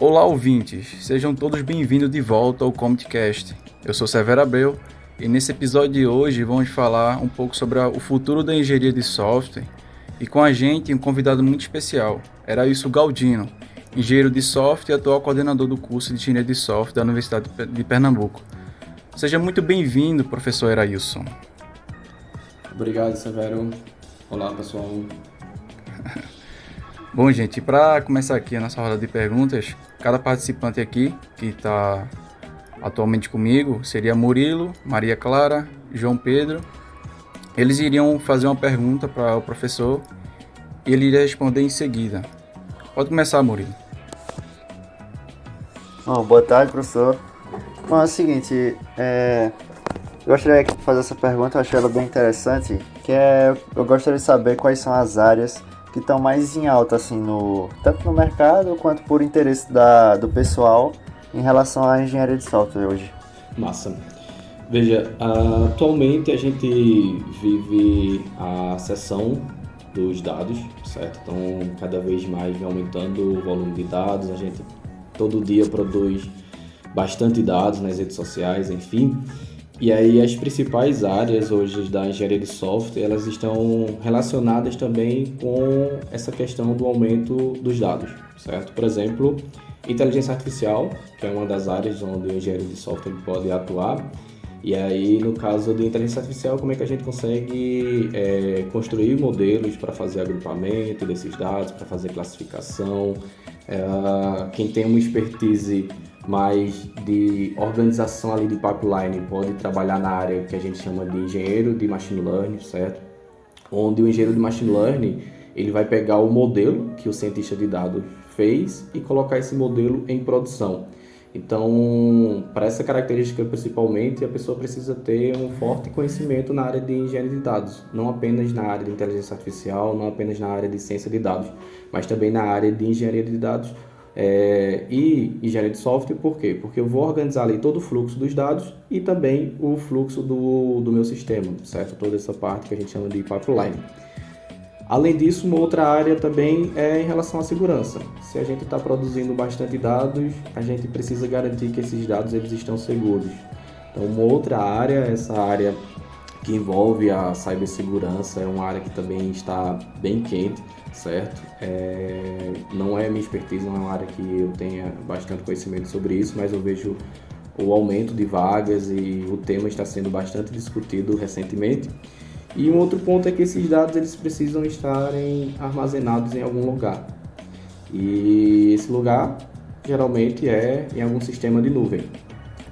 Olá, ouvintes! Sejam todos bem-vindos de volta ao ComTcast. Eu sou Severo Abreu e nesse episódio de hoje vamos falar um pouco sobre o futuro da engenharia de software e com a gente um convidado muito especial, Erailson Galdino, engenheiro de software e atual coordenador do curso de engenharia de software da Universidade de Pernambuco. Seja muito bem-vindo, professor Erailson. Obrigado, Severo. Olá, pessoal. Bom, gente, para começar aqui a nossa roda de perguntas, cada participante aqui que está atualmente comigo seria Murilo, Maria Clara, João Pedro. Eles iriam fazer uma pergunta para o professor e ele iria responder em seguida. Pode começar, Murilo. Bom, boa tarde, professor. Bom, é o seguinte, eu gostaria de fazer essa pergunta, eu achei ela bem interessante, eu gostaria de saber quais são as áreas que estão mais em alta, assim, tanto no mercado quanto por interesse do pessoal em relação à engenharia de software hoje. Massa. Veja, atualmente a gente vive a seção dos dados, certo? Então, cada vez mais vem aumentando o volume de dados, a gente todo dia produz bastante dados nas redes sociais, enfim. E aí as principais áreas hoje da engenharia de software, elas estão relacionadas também com essa questão do aumento dos dados, certo? Por exemplo, inteligência artificial, que é uma das áreas onde o engenheiro de software pode atuar. E aí, no caso de inteligência artificial, como é que a gente consegue construir modelos para fazer agrupamento desses dados, para fazer classificação. Quem tem uma expertise mais de organização ali de pipeline pode trabalhar na área que a gente chama de engenheiro de machine learning, certo? Onde o engenheiro de machine learning ele vai pegar o modelo que o cientista de dados fez e colocar esse modelo em produção. Então, para essa característica principalmente, a pessoa precisa ter um forte conhecimento na área de engenharia de dados, não apenas na área de inteligência artificial, não apenas na área de ciência de dados, mas também na área de engenharia de dados e engenharia de software. Por quê? Porque eu vou organizar ali todo o fluxo dos dados e também o fluxo do meu sistema, certo? Toda essa parte que a gente chama de pipeline. Além disso, uma outra área também é em relação à segurança. Se a gente está produzindo bastante dados, a gente precisa garantir que esses dados eles estão seguros. Então, uma outra área, essa área que envolve a cibersegurança, é uma área que também está bem quente, certo? Não é minha expertise, não é uma área que eu tenha bastante conhecimento sobre isso, mas eu vejo o aumento de vagas e o tema está sendo bastante discutido recentemente. E um outro ponto é que esses dados eles precisam estarem armazenados em algum lugar. E esse lugar geralmente é em algum sistema de nuvem.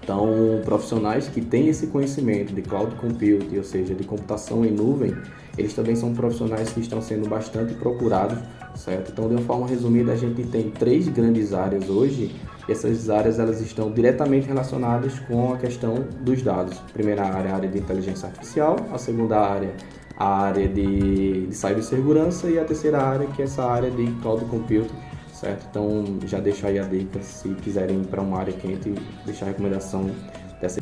Então, profissionais que têm esse conhecimento de cloud computing, ou seja, de computação em nuvem, eles também são profissionais que estão sendo bastante procurados, certo? Então, de uma forma resumida, a gente tem 3 grandes áreas hoje. E essas áreas elas estão diretamente relacionadas com a questão dos dados. A primeira área, a área de inteligência artificial, a segunda área, a área de cibersegurança e a terceira área, que é essa área de cloud computing, certo? Então, já deixo aí a dica, se quiserem ir para uma área quente, deixar a recomendação dessa.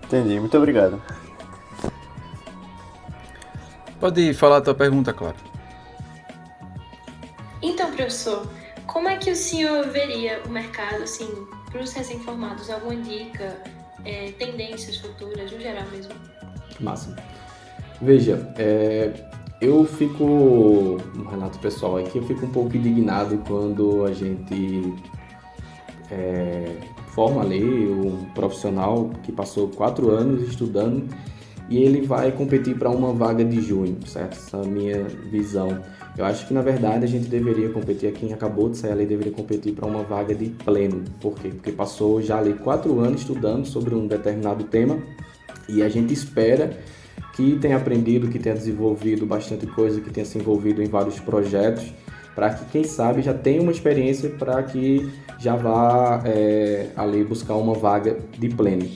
Entendi, muito obrigado. Pode falar a tua pergunta, Clara. Então, professor, como é que o senhor veria o mercado, assim, para os recém-formados? Alguma dica, tendências futuras, no geral mesmo? Massa. Veja, eu fico, Renato, pessoal, aqui eu fico um pouco indignado quando a gente forma ali um profissional que passou 4 anos estudando e ele vai competir para uma vaga de júnior, certo? Essa é a minha visão. Eu acho que, na verdade, a gente deveria competir, quem acabou de sair ali deveria competir para uma vaga de pleno. Por quê? Porque passou já ali 4 anos estudando sobre um determinado tema e a gente espera que tenha aprendido, que tenha desenvolvido bastante coisa, que tenha se envolvido em vários projetos, para que, quem sabe, já tenha uma experiência para que já vá ali buscar uma vaga de pleno.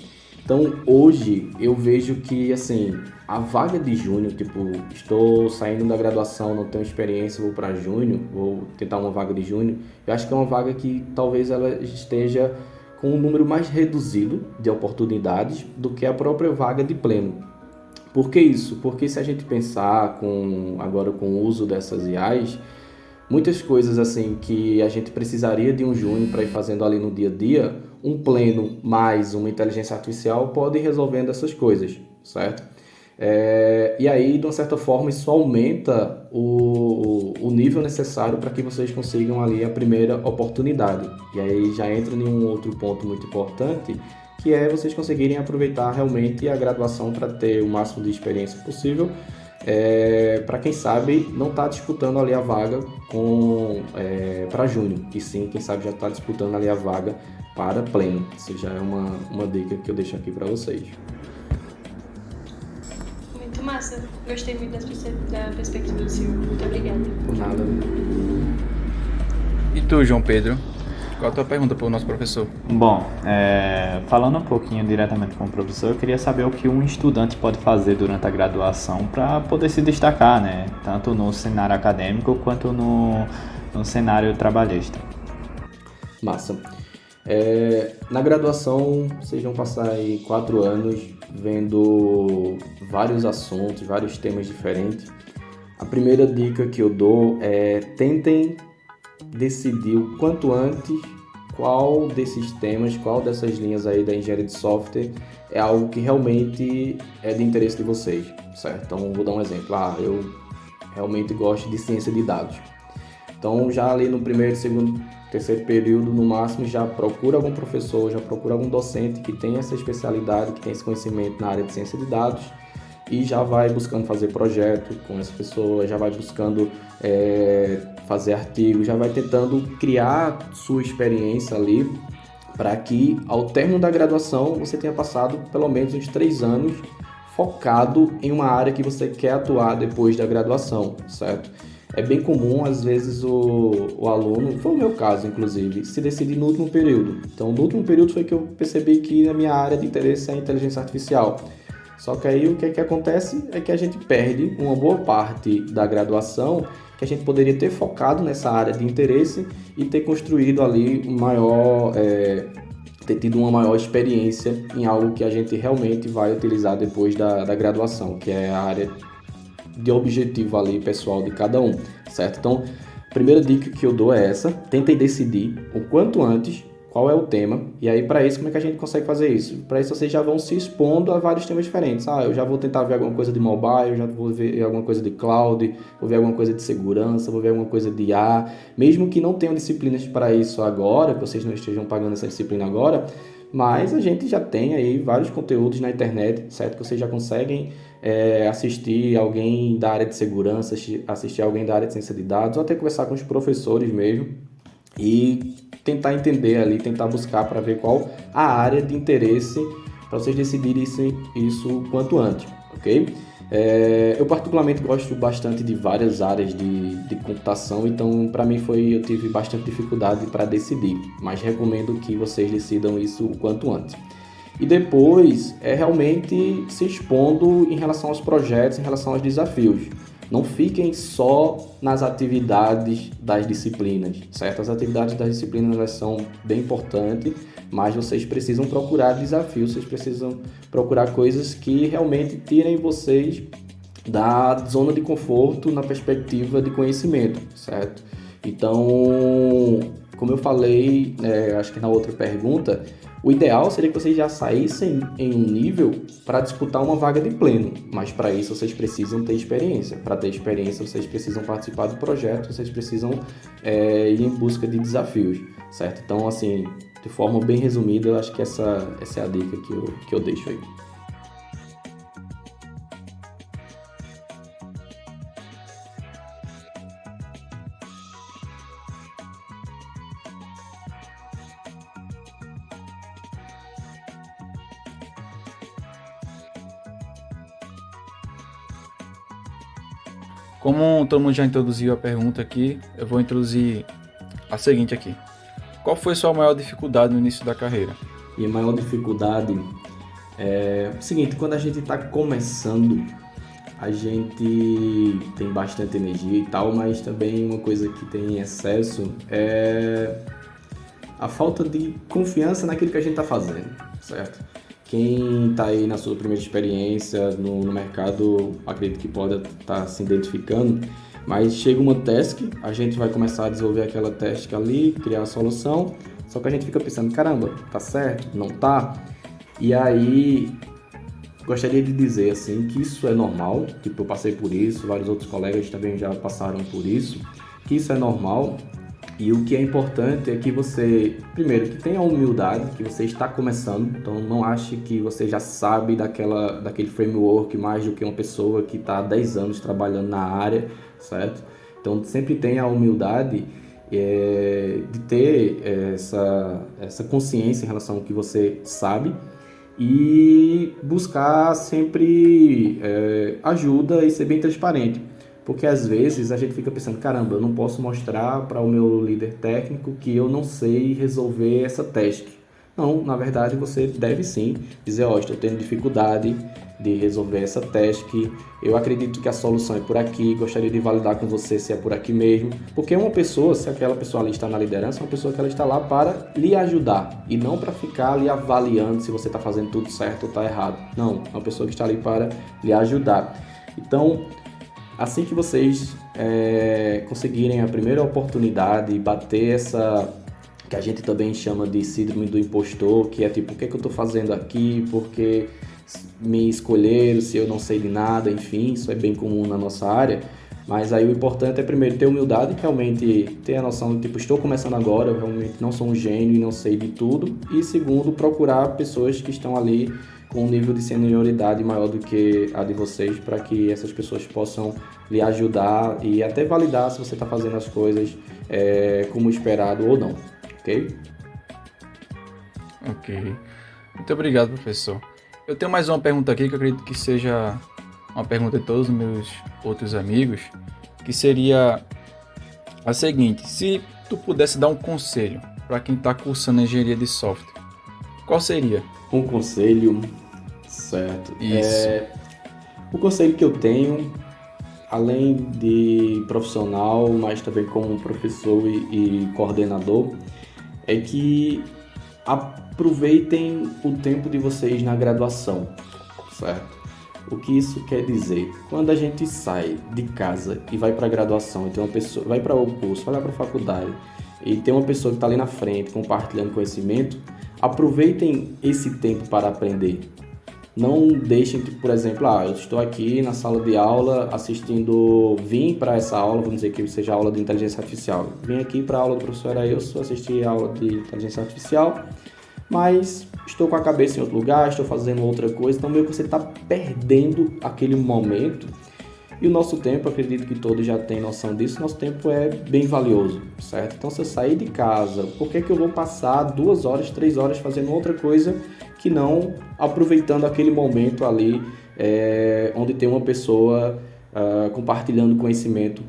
Então, hoje, eu vejo que, assim, a vaga de júnior, tipo, estou saindo da graduação, não tenho experiência, vou para júnior, vou tentar uma vaga de júnior, eu acho que é uma vaga que talvez ela esteja com um número mais reduzido de oportunidades do que a própria vaga de pleno. Por que isso? Porque se a gente pensar agora com o uso dessas IAs, muitas coisas assim que a gente precisaria de um júnior para ir fazendo ali no dia a dia, um pleno mais uma inteligência artificial pode ir resolvendo essas coisas, certo? E aí, de uma certa forma, isso aumenta o nível necessário para que vocês consigam ali a primeira oportunidade. E aí já entra em um outro ponto muito importante, que é vocês conseguirem aproveitar realmente a graduação para ter o máximo de experiência possível, para quem sabe não está disputando ali a vaga para júnior, e sim, quem sabe já está disputando ali a vaga para pleno. Isso já é uma dica que eu deixo aqui para vocês. Muito massa. Gostei muito da perspectiva do senhor. Muito obrigada. Por nada. E tu, João Pedro? Qual a tua pergunta para o nosso professor? Bom, falando um pouquinho diretamente com o professor, eu queria saber o que um estudante pode fazer durante a graduação para poder se destacar, né? Tanto no cenário acadêmico quanto no cenário trabalhista. Massa. Na graduação, vocês vão passar aí 4 anos vendo vários assuntos, vários temas diferentes. A primeira dica que eu dou é tentem decidir o quanto antes qual desses temas, qual dessas linhas aí da engenharia de software é algo que realmente é de interesse de vocês, certo? Então, vou dar um exemplo. Eu realmente gosto de ciência de dados. Então, já ali no primeiro, segundo, terceiro período, no máximo, já procura algum professor, já procura algum docente que tenha essa especialidade, que tenha esse conhecimento na área de ciência de dados, e já vai buscando fazer projeto com essa pessoa, já vai buscando fazer artigos, já vai tentando criar sua experiência ali para que ao término da graduação você tenha passado pelo menos uns 3 anos focado em uma área que você quer atuar depois da graduação, certo? É bem comum, às vezes, o aluno, foi o meu caso, inclusive, se decidir no último período. Então, no último período foi que eu percebi que a minha área de interesse é a inteligência artificial. Só que aí o que acontece é que a gente perde uma boa parte da graduação que a gente poderia ter focado nessa área de interesse e ter construído ali ter tido uma maior experiência em algo que a gente realmente vai utilizar depois da graduação, que é a área de objetivo ali pessoal de cada um, certo? Então, a primeira dica que eu dou é essa: tentem decidir o quanto antes qual é o tema, e aí para isso como é que a gente consegue fazer isso? Para isso vocês já vão se expondo a vários temas diferentes. Eu já vou tentar ver alguma coisa de mobile, já vou ver alguma coisa de cloud, vou ver alguma coisa de segurança, vou ver alguma coisa de IA, mesmo que não tenham disciplinas para isso agora, que vocês não estejam pagando essa disciplina agora, mas a gente já tem aí vários conteúdos na internet, certo? Que vocês já conseguem assistir alguém da área de segurança, assistir alguém da área de ciência de dados, ou até conversar com os professores mesmo e tentar entender ali, tentar buscar para ver qual a área de interesse para vocês decidirem isso o quanto antes, ok? Eu particularmente gosto bastante de várias áreas de computação, então para mim eu tive bastante dificuldade para decidir, mas recomendo que vocês decidam isso o quanto antes. E depois realmente se expondo em relação aos projetos, em relação aos desafios. Não fiquem só nas atividades das disciplinas, certo? As atividades das disciplinas elas são bem importantes, mas vocês precisam procurar desafios, vocês precisam procurar coisas que realmente tirem vocês da zona de conforto na perspectiva de conhecimento, certo? Então, como eu falei, acho que na outra pergunta, o ideal seria que vocês já saíssem em um nível para disputar uma vaga de pleno, mas para isso vocês precisam ter experiência. Para ter experiência, vocês precisam participar do projeto, vocês precisam ir em busca de desafios, certo? Então, assim, de forma bem resumida, eu acho que essa é a dica que eu deixo aí. Como todo mundo já introduziu a pergunta aqui, eu vou introduzir a seguinte aqui. Qual foi a sua maior dificuldade no início da carreira? E a maior dificuldade é o seguinte: quando a gente está começando, a gente tem bastante energia e tal, mas também uma coisa que tem em excesso é a falta de confiança naquilo que a gente está fazendo, certo? Quem está aí na sua primeira experiência no mercado, acredito que pode estar se identificando, Mas chega uma task, a gente vai começar a desenvolver aquela task ali, criar a solução, só que a gente fica pensando, caramba, tá certo? Não tá? E aí, gostaria de dizer assim que isso é normal, tipo, eu passei por isso, vários outros colegas também já passaram por isso, que isso é normal. E o que é importante é que você, primeiro, que tenha a humildade, que você está começando, então não ache que você já sabe daquele framework mais do que uma pessoa que está há 10 anos trabalhando na área, certo? Então sempre tenha a humildade de ter essa consciência em relação ao que você sabe e buscar sempre ajuda e ser bem transparente. Porque às vezes a gente fica pensando, caramba, eu não posso mostrar para o meu líder técnico que eu não sei resolver essa task. Não, na verdade você deve sim dizer, ó, estou tendo dificuldade de resolver essa task, eu acredito que a solução é por aqui, gostaria de validar com você se é por aqui mesmo. Porque uma pessoa, se aquela pessoa ali está na liderança, é uma pessoa que ela está lá para lhe ajudar e não para ficar ali avaliando se você está fazendo tudo certo ou está errado. Não, é uma pessoa que está ali para lhe ajudar. Então, assim que vocês conseguirem a primeira oportunidade, bater essa, que a gente também chama de síndrome do impostor, que é tipo, o que é que eu estou fazendo aqui, porque me escolheram, se eu não sei de nada, enfim, isso é bem comum na nossa área. Mas aí o importante é primeiro ter humildade, realmente ter a noção de tipo, estou começando agora, eu realmente não sou um gênio e não sei de tudo. E segundo, procurar pessoas que estão ali com um nível de senioridade maior do que a de vocês, para que essas pessoas possam lhe ajudar e até validar se você está fazendo as coisas como esperado ou não, ok? Ok. Muito obrigado, professor. Eu tenho mais uma pergunta aqui que eu acredito que seja uma pergunta de todos os meus outros amigos, que seria a seguinte: se tu pudesse dar um conselho para quem está cursando engenharia de software, qual seria? Um conselho, certo. Isso. O conselho que eu tenho, além de profissional, mas também como professor e coordenador, é que aproveitem o tempo de vocês na graduação, certo? O que isso quer dizer? Quando a gente sai de casa e vai para a graduação, e tem uma pessoa, vai para o curso, vai lá para a faculdade, e tem uma pessoa que está ali na frente compartilhando conhecimento, aproveitem esse tempo para aprender. Não deixem que, por exemplo, eu estou aqui na sala de aula vim para essa aula, vamos dizer que seja aula de inteligência artificial. Vim aqui para a aula do professor Ailson, assistir a aula de inteligência artificial, mas estou com a cabeça em outro lugar, estou fazendo outra coisa, então meio que você está perdendo aquele momento. E o nosso tempo, acredito que todos já têm noção disso, nosso tempo é bem valioso, certo? Então se eu sair de casa, por que eu vou passar 2 horas, 3 horas fazendo outra coisa que não aproveitando aquele momento ali onde tem uma pessoa compartilhando conhecimento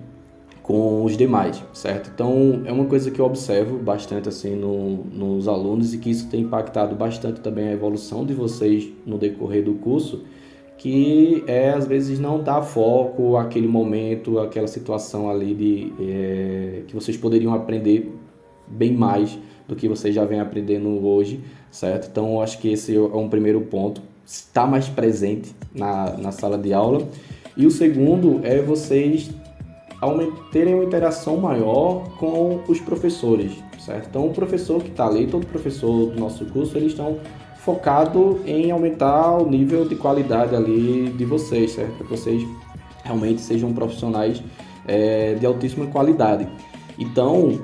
com os demais, certo? Então é uma coisa que eu observo bastante assim nos alunos e que isso tem impactado bastante também a evolução de vocês no decorrer do curso, que às vezes não dá foco àquele momento, àquela situação ali que vocês poderiam aprender bem mais do que vocês já vêm aprendendo hoje, certo? Então eu acho que esse é um primeiro ponto, estar mais presente na sala de aula. E o segundo é vocês terem uma interação maior com os professores, certo? Então o professor que está ali, todo professor do nosso curso, eles estão focado em aumentar o nível de qualidade ali de vocês, certo? Para que vocês realmente sejam profissionais de altíssima qualidade. Então,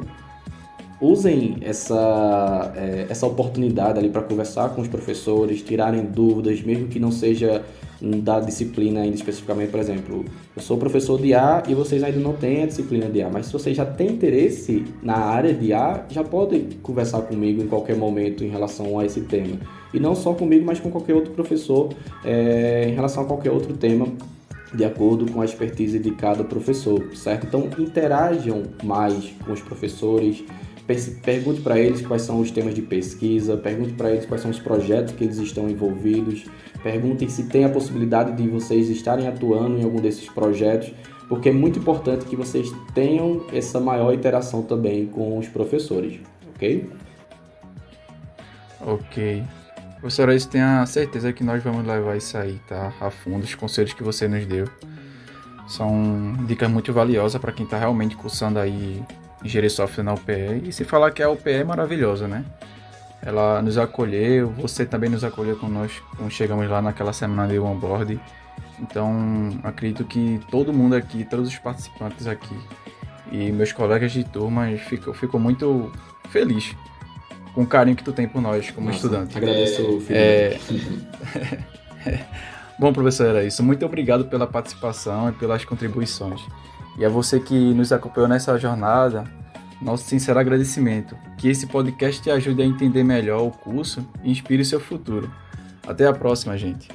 usem essa oportunidade ali para conversar com os professores, tirarem dúvidas, mesmo que não seja da disciplina ainda especificamente. Por exemplo, eu sou professor de A e vocês ainda não têm a disciplina de A, mas se vocês já têm interesse na área de A, já podem conversar comigo em qualquer momento em relação a esse tema. E não só comigo, mas com qualquer outro professor em relação a qualquer outro tema, de acordo com a expertise de cada professor, certo? Então, interajam mais com os professores, pergunte para eles quais são os temas de pesquisa, pergunte para eles quais são os projetos que eles estão envolvidos, perguntem se tem a possibilidade de vocês estarem atuando em algum desses projetos, porque é muito importante que vocês tenham essa maior interação também com os professores, ok? Ok. Professor, eu tenho a certeza que nós vamos levar isso aí, tá? A fundo, os conselhos que você nos deu. São dicas muito valiosas para quem está realmente cursando aí engenharia de software na UPE. E se falar que a UPE é maravilhosa, né? Ela nos acolheu, você também nos acolheu quando nós chegamos lá naquela semana de onboard. Então, acredito que todo mundo aqui, todos os participantes aqui e meus colegas de turma ficam muito feliz com o carinho que tu tem por nós como estudante. Agradeço, Felipe. Bom, professor, era isso. Muito obrigado pela participação e pelas contribuições. E a você que nos acompanhou nessa jornada, nosso sincero agradecimento. Que esse podcast te ajude a entender melhor o curso e inspire o seu futuro. Até a próxima, gente.